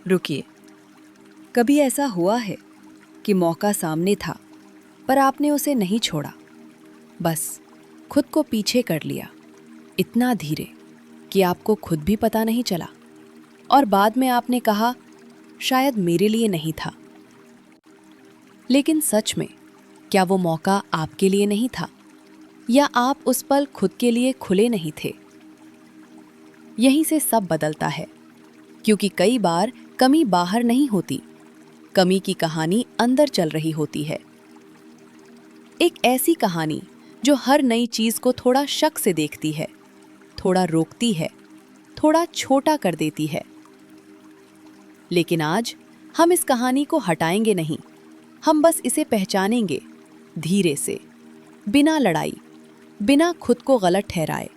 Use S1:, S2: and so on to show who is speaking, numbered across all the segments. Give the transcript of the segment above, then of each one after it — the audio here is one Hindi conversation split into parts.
S1: रुकिए। कभी ऐसा हुआ है कि मौका सामने था पर आपने उसे नहीं छोड़ा, बस खुद को पीछे कर लिया, इतना धीरे कि आपको खुद भी पता नहीं चला, और बाद में आपने कहा शायद मेरे लिए नहीं था। लेकिन सच में क्या वो मौका आपके लिए नहीं था, या आप उस पल खुद के लिए खुले नहीं थे? यहीं से सब बदलता है, क्योंकि कई बार कमी बाहर नहीं होती, कमी की कहानी अंदर चल रही होती है। एक ऐसी कहानी जो हर नई चीज को थोड़ा शक से देखती है, थोड़ा रोकती है, थोड़ा छोटा कर देती है। लेकिन आज हम इस कहानी को हटाएंगे नहीं, हम बस इसे पहचानेंगे, धीरे से, बिना लड़ाई, बिना खुद को गलत ठहराए।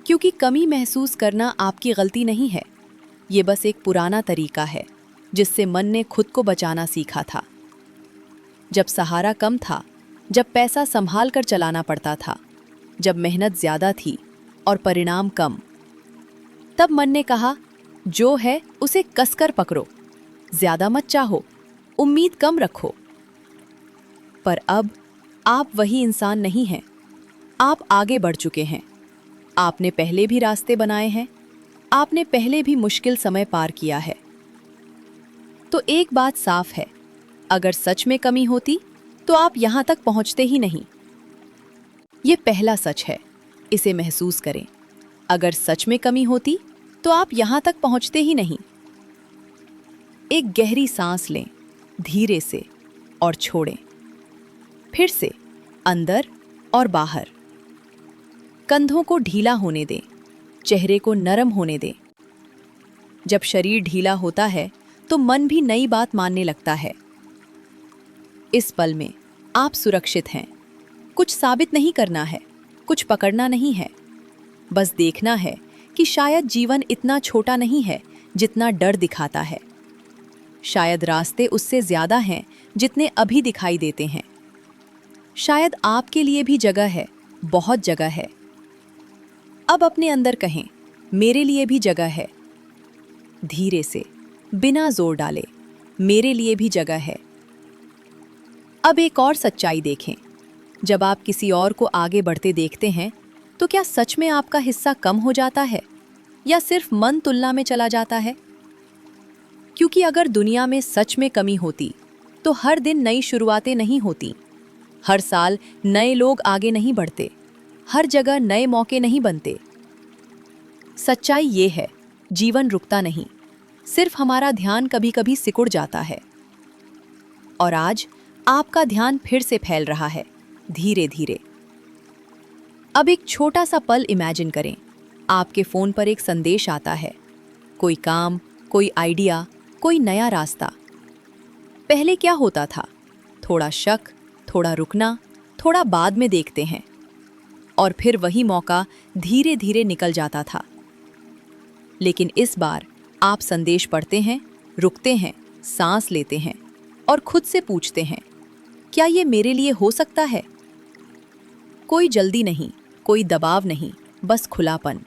S1: क्योंकि कमी महसूस करना आपकी गलती नहीं है, ये बस एक पुराना तरीका है जिससे मन ने खुद को बचाना सीखा था। जब सहारा कम था, जब पैसा संभाल कर चलाना पड़ता था, जब मेहनत ज्यादा थी और परिणाम कम, तब मन ने कहा जो है उसे कसकर पकड़ो, ज्यादा मत चाहो, उम्मीद कम रखो। पर अब आप वही इंसान नहीं हैं, आप आगे बढ़ चुके हैं। आपने पहले भी रास्ते बनाए हैं, आपने पहले भी मुश्किल समय पार किया है। तो एक बात साफ है, अगर सच में कमी होती तो आप यहां तक पहुंचते ही नहीं। ये पहला सच है, इसे महसूस करें। अगर सच में कमी होती तो आप यहां तक पहुंचते ही नहीं। एक गहरी सांस लें, धीरे से, और छोड़ें। फिर से अंदर और बाहर। कंधों को ढीला होने दें, चेहरे को नरम होने दें। जब शरीर ढीला होता है तो मन भी नई बात मानने लगता है। इस पल में आप सुरक्षित हैं। कुछ साबित नहीं करना है, कुछ पकड़ना नहीं है। बस देखना है कि शायद जीवन इतना छोटा नहीं है जितना डर दिखाता है। शायद रास्ते उससे ज्यादा हैं जितने अभी दिखाई देते हैं। शायद आपके लिए भी जगह है, बहुत जगह है। अब अपने अंदर कहें, मेरे लिए भी जगह है। धीरे से, बिना जोर डाले, मेरे लिए भी जगह है। अब एक और सच्चाई देखें। जब आप किसी और को आगे बढ़ते देखते हैं तो क्या सच में आपका हिस्सा कम हो जाता है, या सिर्फ मन तुलना में चला जाता है? क्योंकि अगर दुनिया में सच में कमी होती तो हर दिन नई शुरुआतें नहीं होती, हर साल नए लोग आगे नहीं बढ़ते, हर जगह नए मौके नहीं बनते। सच्चाई ये है, जीवन रुकता नहीं, सिर्फ हमारा ध्यान कभी कभी सिकुड़ जाता है। और आज आपका ध्यान फिर से फैल रहा है, धीरे धीरे। अब एक छोटा सा पल इमेजिन करें। आपके फोन पर एक संदेश आता है, कोई काम, कोई आइडिया, कोई नया रास्ता। पहले क्या होता था? थोड़ा शक, थोड़ा रुकना, थोड़ा बाद में देखते हैं, और फिर वही मौका धीरे धीरे निकल जाता था। लेकिन इस बार आप संदेश पढ़ते हैं, रुकते हैं, सांस लेते हैं, और खुद से पूछते हैं, क्या ये मेरे लिए हो सकता है? कोई जल्दी नहीं, कोई दबाव नहीं, बस खुलापन।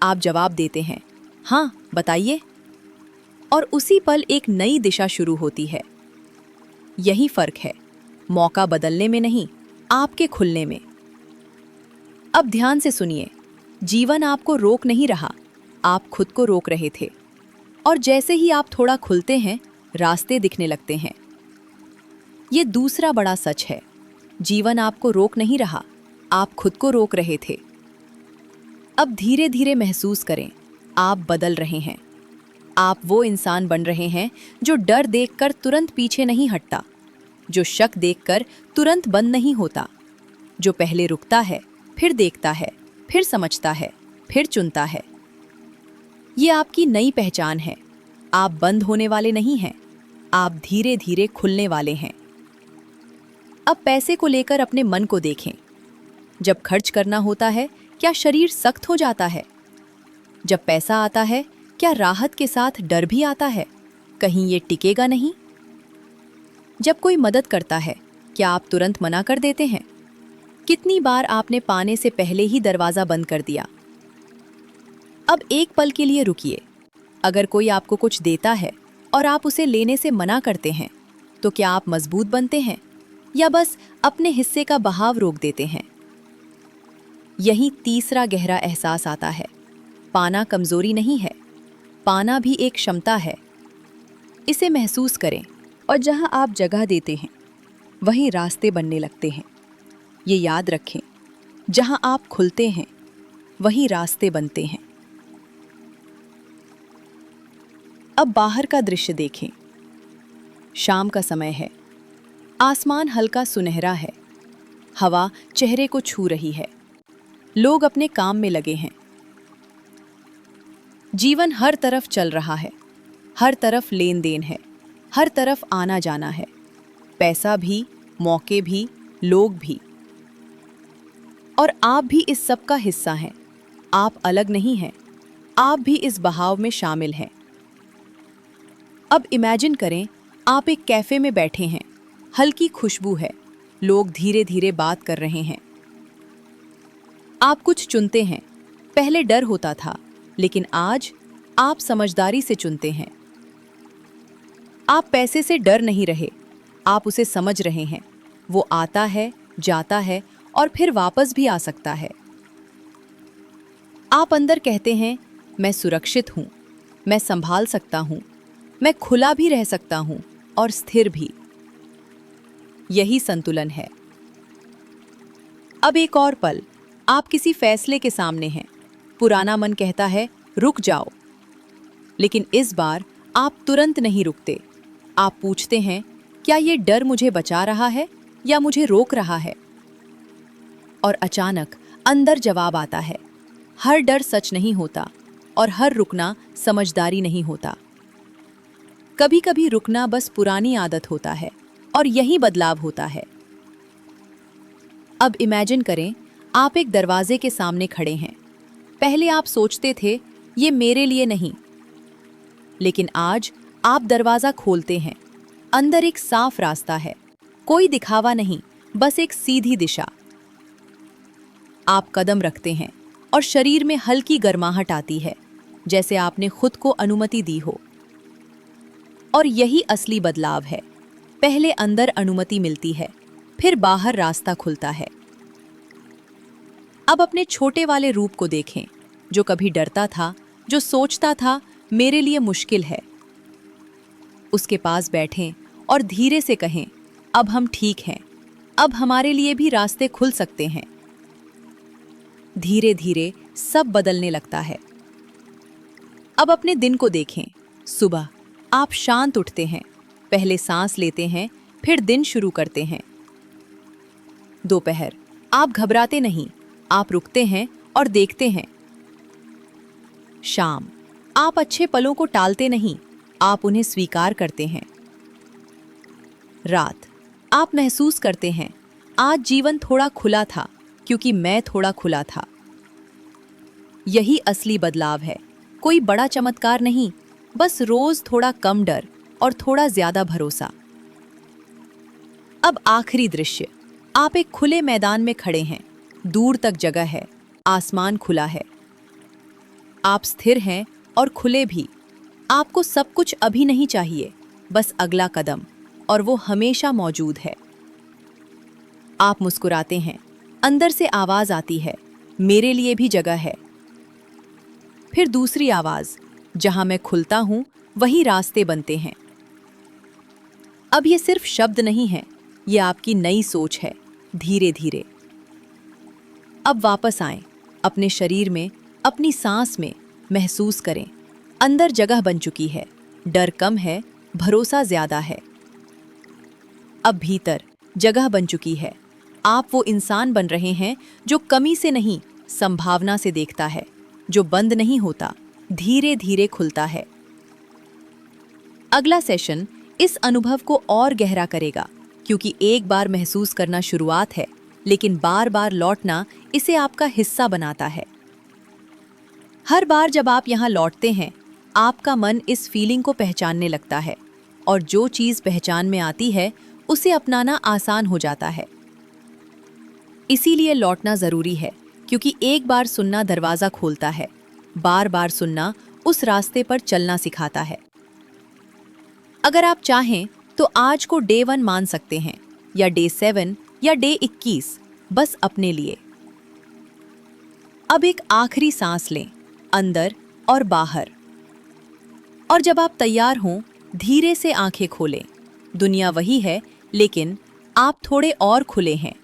S1: आप जवाब देते हैं, हाँ बताइए, और उसी पल एक नई दिशा शुरू होती है। यही फर्क है, मौका बदलने में नहीं, आपके खुलने में। अब ध्यान से सुनिए, जीवन आपको रोक नहीं रहा, आप खुद को रोक रहे थे। और जैसे ही आप थोड़ा खुलते हैं, रास्ते दिखने लगते हैं। ये दूसरा बड़ा सच है, जीवन आपको रोक नहीं रहा, आप खुद को रोक रहे थे। अब धीरे धीरे महसूस करें, आप बदल रहे हैं। आप वो इंसान बन रहे हैं जो डर देखकर तुरंत पीछे नहीं हटता, जो शक देखकर तुरंत बंद नहीं होता, जो पहले रुकता है, फिर देखता है, फिर समझता है, फिर चुनता है। ये आपकी नई पहचान है। आप बंद होने वाले नहीं हैं, आप धीरे धीरे खुलने वाले हैं। अब पैसे को लेकर अपने मन को देखें। जब खर्च करना होता है, क्या शरीर सख्त हो जाता है? जब पैसा आता है, क्या राहत के साथ डर भी आता है, कहीं ये टिकेगा नहीं? जब कोई मदद करता है, क्या आप तुरंत मना कर देते हैं? कितनी बार आपने पाने से पहले ही दरवाजा बंद कर दिया? अब एक पल के लिए रुकिए, अगर कोई आपको कुछ देता है और आप उसे लेने से मना करते हैं, तो क्या आप मजबूत बनते हैं या बस अपने हिस्से का बहाव रोक देते हैं? यही तीसरा गहरा एहसास आता है। पाना कमजोरी नहीं है, पाना भी एक क्षमता है। इसे महसूस करें और जहां आप जगह देते हैं वहीं रास्ते बनने लगते हैं। ये याद रखें, जहां आप खुलते हैं वहीं रास्ते बनते हैं। अब बाहर का दृश्य देखें। शाम का समय है, आसमान हल्का सुनहरा है, हवा चेहरे को छू रही है, लोग अपने काम में लगे हैं। जीवन हर तरफ चल रहा है, हर तरफ लेन देन है, हर तरफ आना जाना है, पैसा भी, मौके भी, लोग भी। और आप भी इस सब का हिस्सा हैं। आप अलग नहीं हैं, आप भी इस बहाव में शामिल हैं। अब इमेजिन करें, आप एक कैफे में बैठे हैं, हल्की खुशबू है, लोग धीरे धीरे बात कर रहे हैं। आप कुछ चुनते हैं। पहले डर होता था, लेकिन आज आप समझदारी से चुनते हैं। आप पैसे से डर नहीं रहे, आप उसे समझ रहे हैं। वो आता है, जाता है और फिर वापस भी आ सकता है। आप अंदर कहते हैं, मैं सुरक्षित हूं, मैं संभाल सकता हूं, मैं खुला भी रह सकता हूं और स्थिर भी। यही संतुलन है। अब एक और पल, आप किसी फैसले के सामने हैं। पुराना मन कहता है, रुक जाओ। लेकिन इस बार आप तुरंत नहीं रुकते। आप पूछते हैं, क्या ये डर मुझे बचा रहा है या मुझे रोक रहा है? और अचानक अंदर जवाब आता है, हर डर सच नहीं होता और हर रुकना समझदारी नहीं होता। कभी कभी रुकना बस पुरानी आदत होता है और यही बदलाव होता है। अब इमेजिन करें, आप एक दरवाजे के सामने खड़े हैं। पहले आप सोचते थे, ये मेरे लिए नहीं, लेकिन आज आप दरवाजा खोलते हैं। अंदर एक साफ रास्ता है, कोई दिखावा नहीं, बस एक सीधी दिशा। आप कदम रखते हैं और शरीर में हल्की गर्माहट आती है, जैसे आपने खुद को अनुमति दी हो। और यही असली बदलाव है। पहले अंदर अनुमति मिलती है, फिर बाहर रास्ता खुलता है। अब अपने छोटे वाले रूप को देखें, जो कभी डरता था, जो सोचता था मेरे लिए मुश्किल है। उसके पास बैठें और धीरे से कहें, अब हम ठीक हैं, अब हमारे लिए भी रास्ते खुल सकते हैं। धीरे धीरे सब बदलने लगता है। अब अपने दिन को देखें। सुबह आप शांत उठते हैं, पहले सांस लेते हैं, फिर दिन शुरू करते हैं। दोपहर आप घबराते नहीं, आप रुकते हैं और देखते हैं। शाम आप अच्छे पलों को टालते नहीं, आप उन्हें स्वीकार करते हैं। रात आप महसूस करते हैं, आज जीवन थोड़ा खुला था क्योंकि मैं थोड़ा खुला था। यही असली बदलाव है। कोई बड़ा चमत्कार नहीं, बस रोज थोड़ा कम डर और थोड़ा ज्यादा भरोसा। अब आखिरी दृश्य, आप एक खुले मैदान में खड़े हैं, दूर तक जगह है, आसमान खुला है। आप स्थिर हैं और खुले भी। आपको सब कुछ अभी नहीं चाहिए, बस अगला कदम, और वो हमेशा मौजूद है। आप मुस्कुराते हैं, अंदर से आवाज आती है, मेरे लिए भी जगह है। फिर दूसरी आवाज, जहां मैं खुलता हूं वहीं रास्ते बनते हैं। अब ये सिर्फ शब्द नहीं है, ये आपकी नई सोच है। धीरे धीरे अब वापस आएं, अपने शरीर में, अपनी सांस में महसूस करें। अंदर जगह बन चुकी है, डर कम है, भरोसा ज्यादा है। अब भीतर जगह बन चुकी है। आप वो इंसान बन रहे हैं जो कमी से नहीं, संभावना से देखता है, जो बंद नहीं होता, धीरे धीरे खुलता है। अगला सेशन इस अनुभव को और गहरा करेगा, क्योंकि एक बार महसूस करना शुरुआत है, लेकिन बार बार लौटना इसे आपका हिस्सा बनाता है। हर बार जब आप यहाँ लौटते हैं, आपका मन इस फीलिंग को पहचानने लगता है, और जो चीज़ पहचान में आती है उसे अपनाना आसान हो जाता है। इसीलिए लौटना ज़रूरी है, क्योंकि एक बार सुनना दरवाज़ा खोलता है, बार बार सुनना उस रास्ते पर चलना सिखाता है। अगर आप चाहें तो आज को डे 1 मान सकते हैं, या डे 7 या डे 21, बस अपने लिए। अब एक आखिरी सांस लें, अंदर और बाहर। और जब आप तैयार हों, धीरे से आंखें खोलें। दुनिया वही है, लेकिन आप थोड़े और खुले हैं।